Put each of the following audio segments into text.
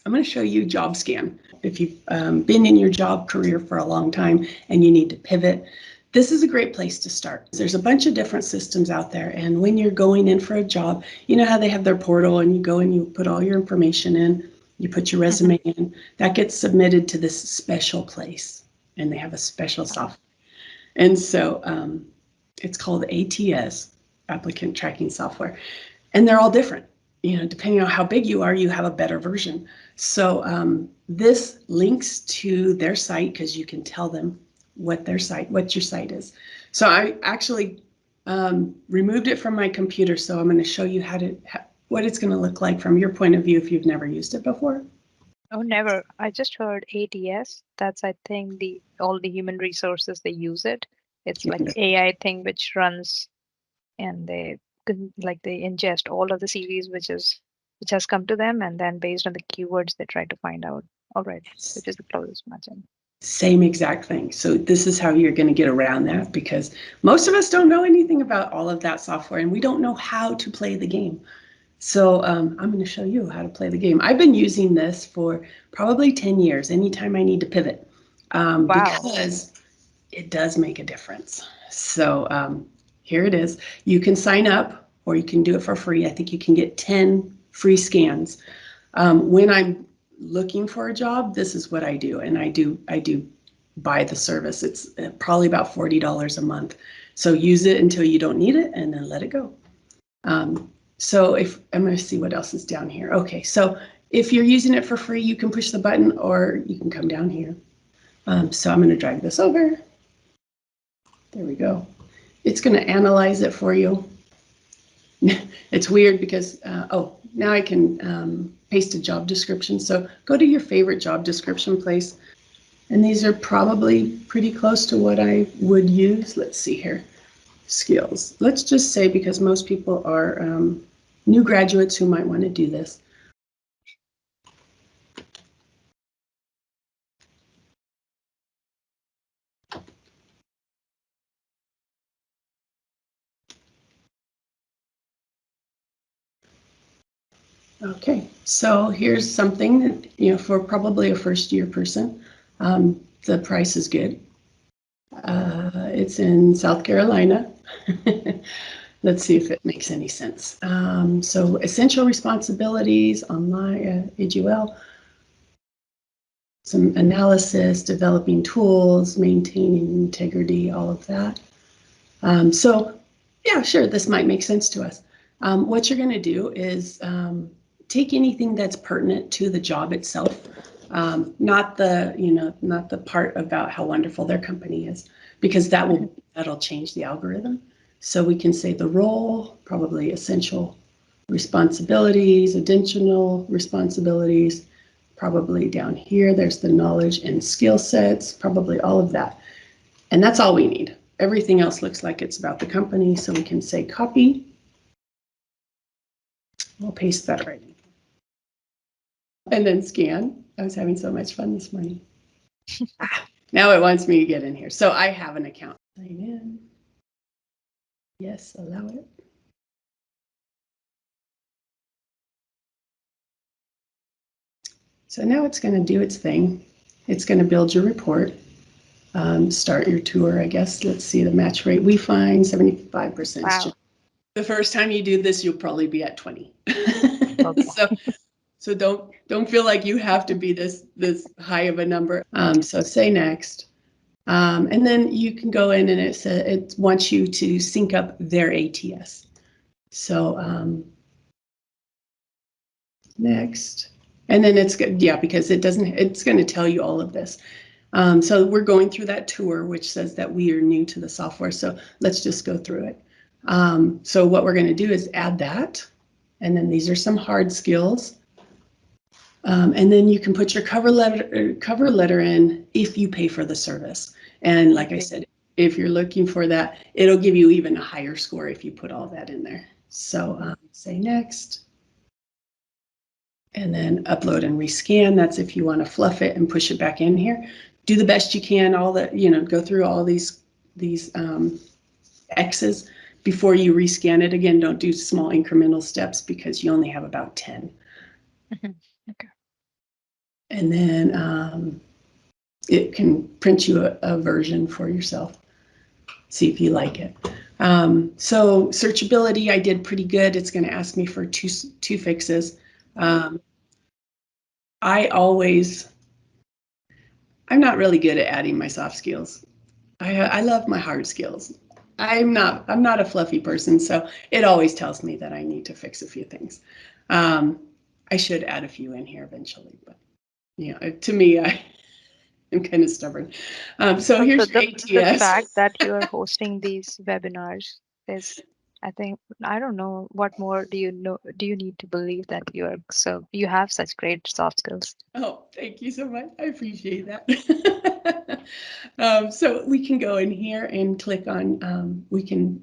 I'm going to show you Job Scan. If you've been in your job career for a long time and you need to pivot, this is a great place to start. There's a bunch of different systems out there, and when you're going in for a job, you know how they have their portal and you go and you put all your information in, you put your resume in, that gets submitted to this special place, and they have a special software. And so it's called ATS, Applicant Tracking Software, and they're all different. You know, depending on how big you are, you have a better version. So this links to their site because you can tell them what your site is. So I actually removed it from my computer. So I'm going to show you what it's going to look like from your point of view if you've never used it before. Oh, never. I just heard ATS. That's, I think, all the human resources, they use it. It's like the AI thing which runs, and they ingest all of the CVs which has come to them, and then based on the keywords they try to find out, all right, which is the closest matching. Same exact thing. So this is how you're going to get around that, because most of us don't know anything about all of that software, and we don't know how to play the game. So I'm going to show you how to play the game. I've been using this for probably 10 years, anytime I need to pivot, Wow. because it does make a difference. So here it is. You can sign up, or you can do it for free. I think you can get 10 free scans. When I'm looking for a job, this is what I do, and I do buy the service. It's probably about $40 a month. So use it until you don't need it, and then let it go. So I'm going to see what else is down here. Okay, so if you're using it for free, you can push the button, or you can come down here. So I'm going to drag this over. There we go. It's going to analyze it for you. It's weird because, now I can paste a job description. So go to your favorite job description place. And these are probably pretty close to what I would use. Let's see here. Skills. Let's just say, because most people are new graduates who might want to do this. Okay, so here's something that, you know, for probably a first-year person, the price is good. It's in South Carolina. Let's see if it makes any sense. So essential responsibilities, online, AGL, some analysis, developing tools, maintaining integrity, all of that. So yeah, sure, this might make sense to us. What you're going to do is take anything that's pertinent to the job itself, not the part about how wonderful their company is, because that'll change the algorithm. So we can say the role, probably essential responsibilities, additional responsibilities, probably down here, there's the knowledge and skill sets, probably all of that. And that's all we need. Everything else looks like it's about the company, so we can say copy. We'll paste that right in. And then scan. I was having so much fun this morning. Now it wants me to get in here. So I have an account. Sign in. Yes, allow it. So now it's going to do its thing. It's going to build your report. Start your tour, I guess. Let's see the match rate. We find 75%. Wow. The first time you do this, you'll probably be at 20. Okay. So don't feel like you have to be this high of a number. So say next. And then you can go in, and it wants you to sync up their ATS. So next. And then it's good, yeah, because it's going to tell you all of this. So we're going through that tour, which says that we are new to the software. So let's just go through it. So what we're going to do is add that. And then these are some hard skills. And then you can put your cover letter in if you pay for the service. And like I said, if you're looking for that, it'll give you even a higher score if you put all that in there. So say next. And then upload and rescan. That's if you want to fluff it and push it back in here. Do the best you can. Go through all these X's before you rescan it. Again, don't do small incremental steps because you only have about 10. Okay. And then it can print you a version for yourself. See if you like it. So searchability, I did pretty good. It's going to ask me for two fixes. I'm not really good at adding my soft skills. I love my hard skills. I'm not a fluffy person, so it always tells me that I need to fix a few things. I should add a few in here eventually, but to me, I'm kind of stubborn. So here's your ATS. The fact that you are hosting these webinars is, I think, I don't know what more do you need to believe that you have such great soft skills. Oh, thank you so much. I appreciate that. So we can go in here and click on, we can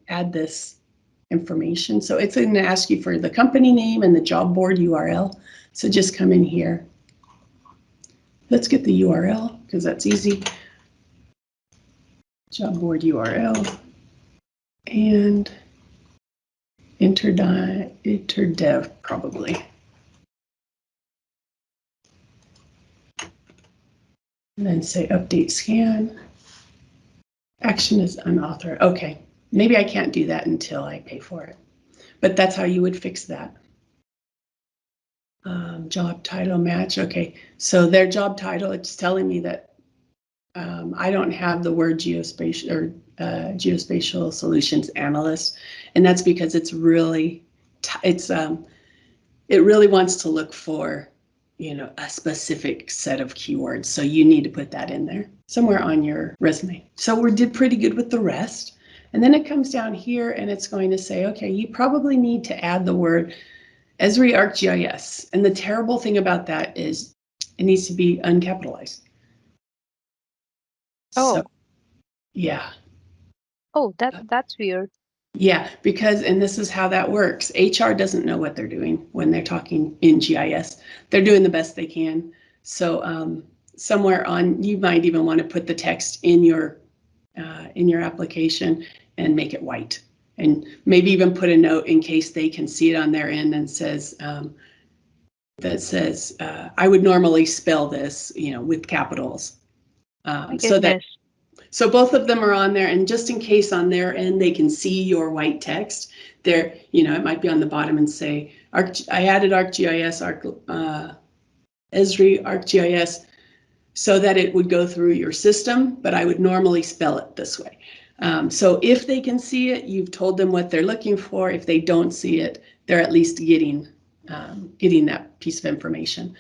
add this information. So it's going to ask you for the company name and the job board URL. So just come in here. Let's get the URL because that's easy. Job board URL and enter dev probably. And then say update scan. Action is unauthorized. Okay, maybe I can't do that until I pay for it. But that's how you would fix that. Job title match. Okay, so their job title, it's telling me that I don't have the word geospatial or geospatial solutions analyst, and that's because it really wants to look for a specific set of keywords. So you need to put that in there somewhere on your resume. So we did pretty good with the rest. And then it comes down here and it's going to say, okay, you probably need to add the word Esri ArcGIS. And the terrible thing about that is it needs to be uncapitalized. Oh. So, yeah. Oh, that's weird. Yeah, because, and this is how that works. HR doesn't know what they're doing when they're talking in GIS. They're doing the best they can. So somewhere on, you might even want to put the text in your application and make it white. And maybe even put a note in case they can see it on their end and says, I would normally spell this, with capitals. So both of them are on there, and just in case on their end they can see your white text, there, it might be on the bottom and say, I added ArcGIS, Esri ArcGIS, so that it would go through your system, but I would normally spell it this way. So if they can see it, you've told them what they're looking for. If they don't see it, they're at least getting that piece of information.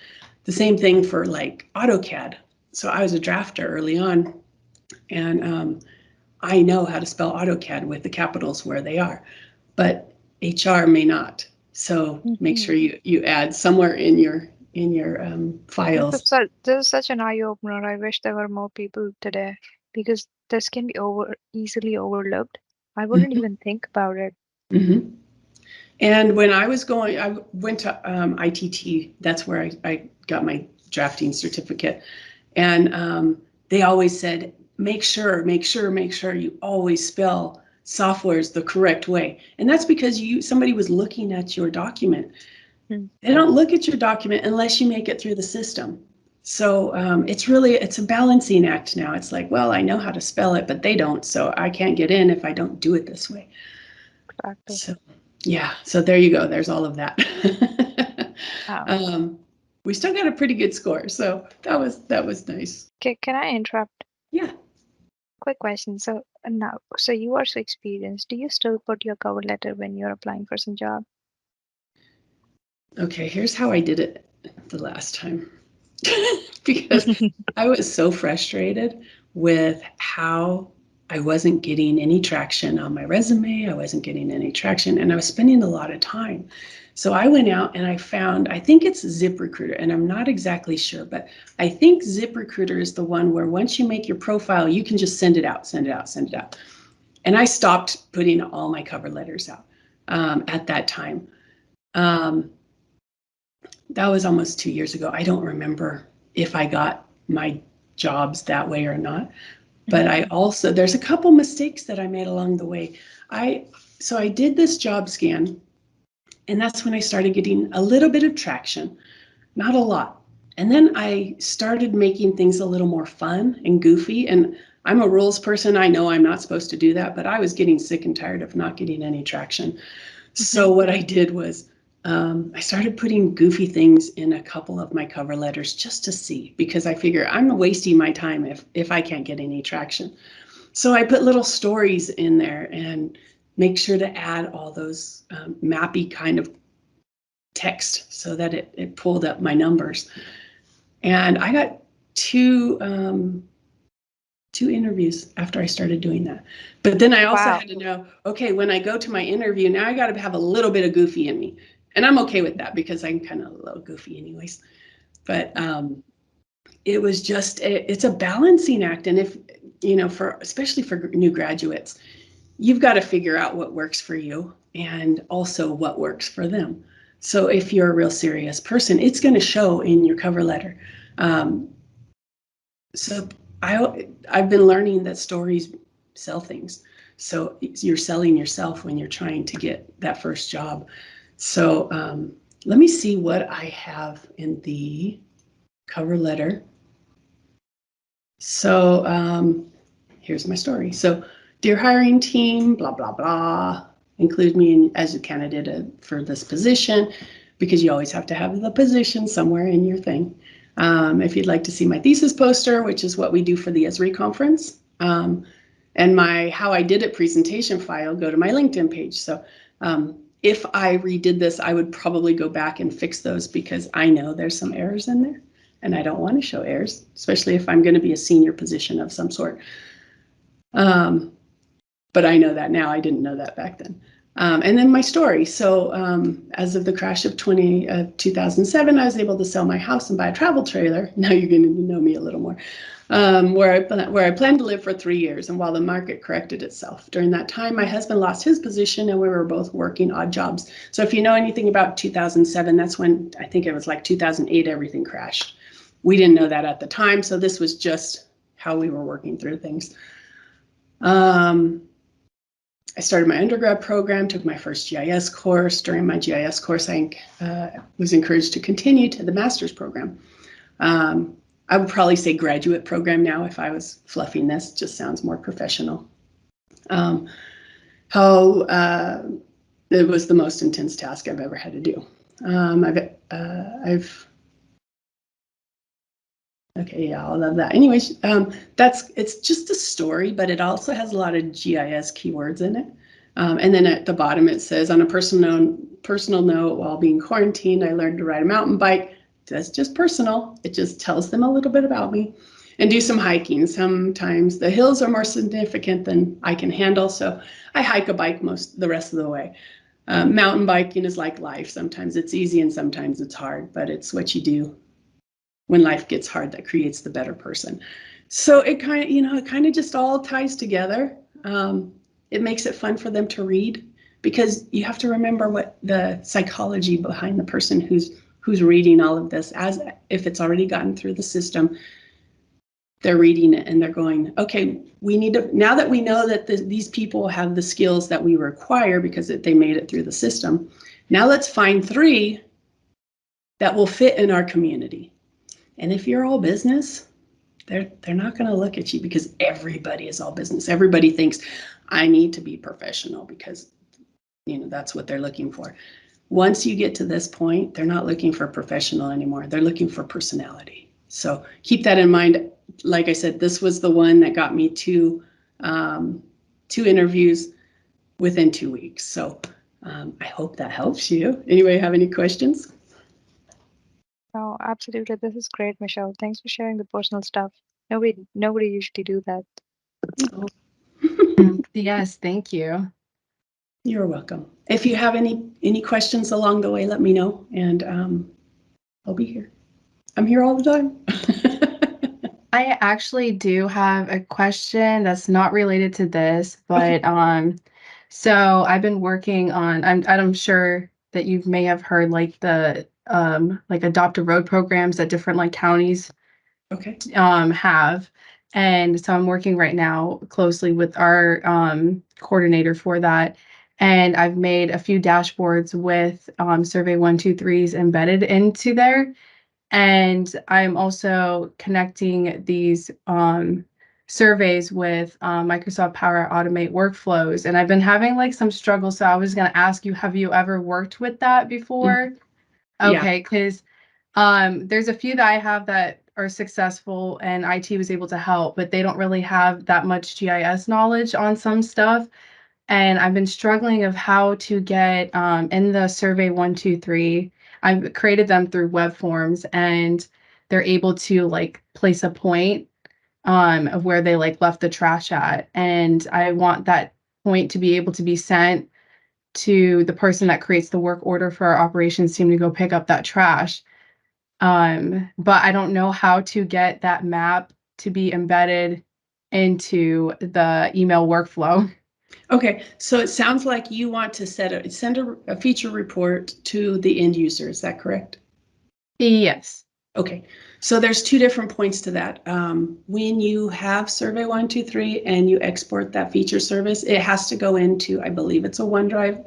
The same thing for like AutoCAD. So I was a drafter early on, and I know how to spell AutoCAD with the capitals where they are, but HR may not. So make sure you add somewhere in your files. This is such an eye opener. I wish there were more people today because this can be easily overlooked. I wouldn't even think about it. Mm-hmm. And when I went to ITT. That's where I got my drafting certificate, and they always said, make sure you always spell softwares the correct way. And that's because somebody was looking at your document. They don't look at your document unless you make it through the system. So it's a balancing act now. It's like, well, I know how to spell it, but they don't, so I can't get in if I don't do it this way. Exactly. So yeah, so there you go. There's all of that. Wow. We still got a pretty good score, so that was nice. Okay, can I interrupt? Yeah. Quick question. So you are so experienced. Do you still put your cover letter when you're applying for some job? Okay, here's how I did it the last time. Because I was so frustrated with how I wasn't getting any traction on my resume. I wasn't getting any traction, and I was spending a lot of time. So I went out and I found, I think it's ZipRecruiter, and I'm not exactly sure, but I think ZipRecruiter is the one where once you make your profile, you can just send it out. And I stopped putting all my cover letters out at that time. That was almost 2 years ago. I don't remember if I got my jobs that way or not. But there's a couple mistakes that I made along the way. So I did this job scan, and that's when I started getting a little bit of traction, not a lot. And then I started making things a little more fun and goofy. And I'm a rules person. I know I'm not supposed to do that, but I was getting sick and tired of not getting any traction. So what I did was I started putting goofy things in a couple of my cover letters just to see, because I figure I'm wasting my time if I can't get any traction. So I put little stories in there and make sure to add all those mappy kind of text so that it pulled up my numbers. And I got two interviews after I started doing that. But then I also had to know, okay, when I go to my interview, now I got to have a little bit of goofy in me. And I'm okay with that because I'm kind of a little goofy anyways. But it was just, it's a balancing act. And if, especially for new graduates, you've got to figure out what works for you and also what works for them. So if you're a real serious person, it's going to show in your cover letter. So I've been learning that stories sell things. So you're selling yourself when you're trying to get that first job. So let me see what I have in the cover letter. So here's my story. So, dear hiring team, blah, blah, blah. Include me as a candidate for this position, because you always have to have the position somewhere in your thing. If you'd like to see my thesis poster, which is what we do for the ESRI conference, and my How I Did It presentation file, go to my LinkedIn page. So if I redid this, I would probably go back and fix those because I know there's some errors in there and I don't want to show errors, especially if I'm going to be a senior position of some sort. But I know that now. I didn't know that back then. And then my story. So as of the crash of 2007, I was able to sell my house and buy a travel trailer. Now you're going to know me a little more. Where I planned to live for 3 years, and while the market corrected itself. During that time, my husband lost his position and we were both working odd jobs. So if you know anything about 2007, that's when, I think it was like 2008, everything crashed. We didn't know that at the time, so this was just how we were working through things. I started my undergrad program, took my first GIS course. During my GIS course, I was encouraged to continue to the master's program. I would probably say graduate program now if I was fluffing this, just sounds more professional. It was the most intense task I've ever had to do. Okay, yeah, I love that. Anyways, it's just a story, but it also has a lot of GIS keywords in it. And then at the bottom it says, on a personal note, while being quarantined, I learned to ride a mountain bike. That's just personal. It just tells them a little bit about me. And do some hiking. Sometimes the hills are more significant than I can handle, so I hike a bike the rest of the way. Mountain biking is like life. Sometimes it's easy and sometimes it's hard, but it's what you do when life gets hard that creates the better person. So it kind of just all ties together. It makes it fun for them to read, because you have to remember what the psychology behind the person who's reading all of this, as if it's already gotten through the system. They're reading it and they're going, okay, we need to, now that we know that these people have the skills that we require because they made it through the system, now let's find 3 that will fit in our community. And if you're all business, they're not going to look at you, because everybody is all business. Everybody thinks I need to be professional because that's what they're looking for. Once you get to this point, they're not looking for professional anymore. They're looking for personality. So keep that in mind. Like I said, this was the one that got me 2 interviews within 2 weeks. So I hope that helps you. Anybody have any questions? Oh, absolutely. This is great, Michelle. Thanks for sharing the personal stuff. Nobody usually do that. Yes, thank you. You're welcome. If you have any questions along the way, let me know, and I'll be here. I'm here all the time. I actually do have a question that's not related to this, but so I've been working on, I'm sure that you may have heard like the like adopt a road programs that different like counties Okay. have. And so I'm working right now closely with our coordinator for that. And I've made a few dashboards with Survey123s embedded into there. And I'm also connecting these surveys with Microsoft Power Automate workflows. And I've been having like some struggles. So I was going to ask you, have you ever worked with that before? Yeah. Okay, because there's a few that I have that are successful and IT was able to help, but they don't really have that much GIS knowledge on some stuff. And I've been struggling of how to get in the Survey123. I've created them through web forms, and they're able to like place a point of where they like left the trash at. And I want that point to be able to be sent to the person that creates the work order for our operations team to go pick up that trash. But I don't know how to get that map to be embedded into the email workflow. Okay, so it sounds like you want to send a feature report to the end user. Is that correct? Yes. Okay, so there's two different points to that. When you have Survey123 and you export that feature service, it has to go into, I believe it's a OneDrive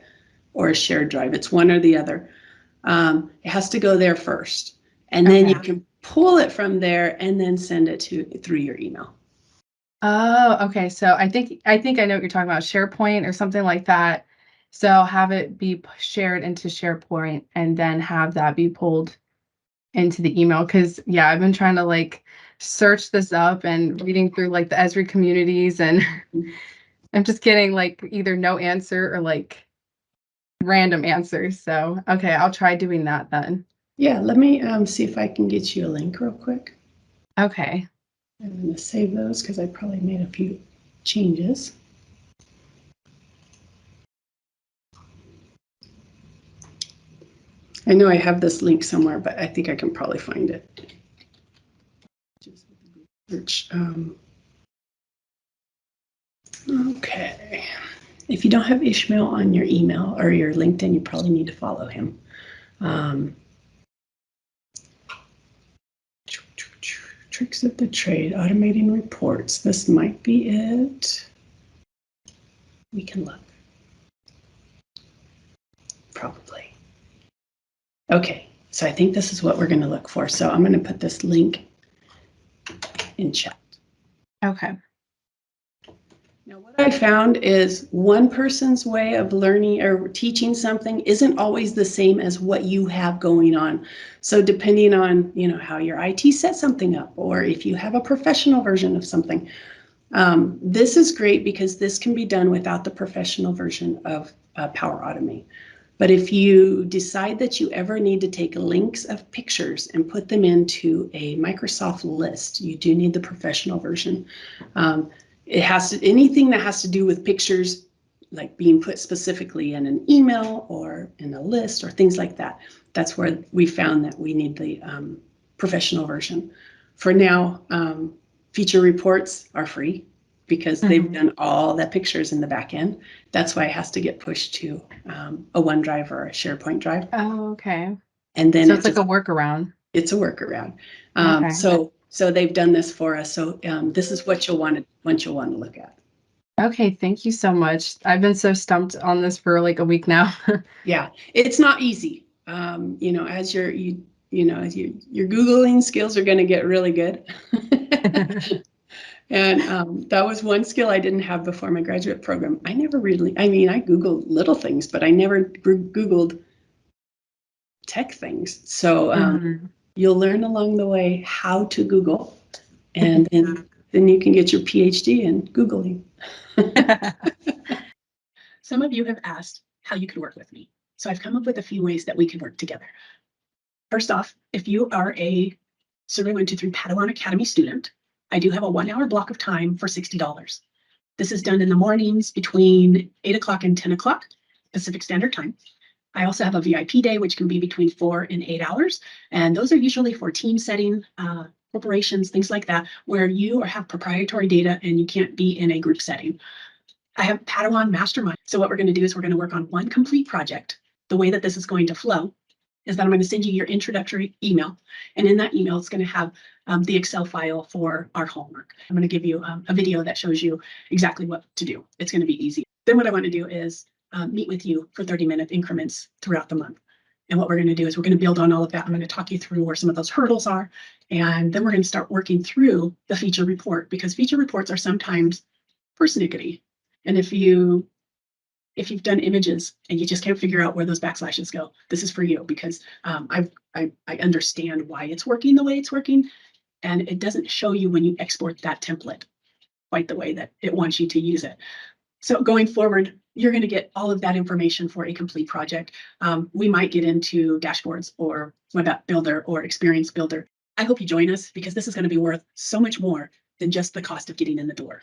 or a shared drive. It's one or the other. It has to go there first, and then you can pull it from there and then send it through your email. Oh, okay. So I think I know what you're talking about, SharePoint or something like that. So have it be shared into SharePoint and then have that be pulled into the email. Because yeah, I've been trying to like search this up and reading through like the Esri communities, and I'm just getting like either no answer or like random answers. So okay, I'll try doing that then. Yeah, let me see if I can get you a link real quick. Okay. I'm going to save those because I probably made a few changes. I know I have this link somewhere, but I think I can probably find it. Just search. Okay. If you don't have Ishmael on your email or your LinkedIn, you probably need to follow him. Tricks of the trade, automating reports. This might be it. We can look. Probably. Okay, so I think this is what we're going to look for. So I'm going to put this link in chat. Okay. Now, what I found is one person's way of learning or teaching something isn't always the same as what you have going on. So depending on, how your IT set something up, or if you have a professional version of something, this is great because this can be done without the professional version of Power Automate. But if you decide that you ever need to take links of pictures and put them into a Microsoft list, you do need the professional version. It has to, anything that has to do with pictures, like being put specifically in an email or in a list or things like that. That's where we found that we need the professional version. For now, feature reports are free because they've done all the pictures in the back end. That's why it has to get pushed to a OneDrive or a SharePoint drive. Oh, okay. And then So it's like a workaround. It's a workaround. Okay. So they've done this for us. So this is what you'll want to look at. Okay, thank you so much. I've been so stumped on this for like a week now. Yeah, it's not easy. As your Googling skills are going to get really good. And that was one skill I didn't have before my graduate program. I Googled little things, but I never Googled tech things. So you'll learn along the way how to Google, and then you can get your PhD in Googling. Some of you have asked how you could work with me. So I've come up with a few ways that we can work together. First off, if you are a Survey123 Padawan Academy student, I do have a 1-hour block of time for $60. This is done in the mornings between 8 o'clock and 10 o'clock Pacific Standard Time. I also have a VIP day, which can be between 4 and 8 hours. And those are usually for team setting, corporations, things like that, where you have proprietary data and you can't be in a group setting. I have Padawan Mastermind. So what we're going to do is we're going to work on one complete project. The way that this is going to flow is that I'm going to send you your introductory email. And in that email, it's going to have the Excel file for our homework. I'm going to give you a video that shows you exactly what to do. It's going to be easy. Then what I want to do is meet with you for 30-minute increments throughout the month. And what we're going to do is we're going to build on all of that. I'm going to talk you through where some of those hurdles are. And then we're going to start working through the feature report, because feature reports are sometimes persnickety. And if you've done images and you just can't figure out where those backslashes go, this is for you, because I understand why it's working the way it's working. And it doesn't show you when you export that template quite the way that it wants you to use it. So going forward, you're going to get all of that information for a complete project. We might get into dashboards or web app builder or experience builder. I hope you join us, because this is going to be worth so much more than just the cost of getting in the door.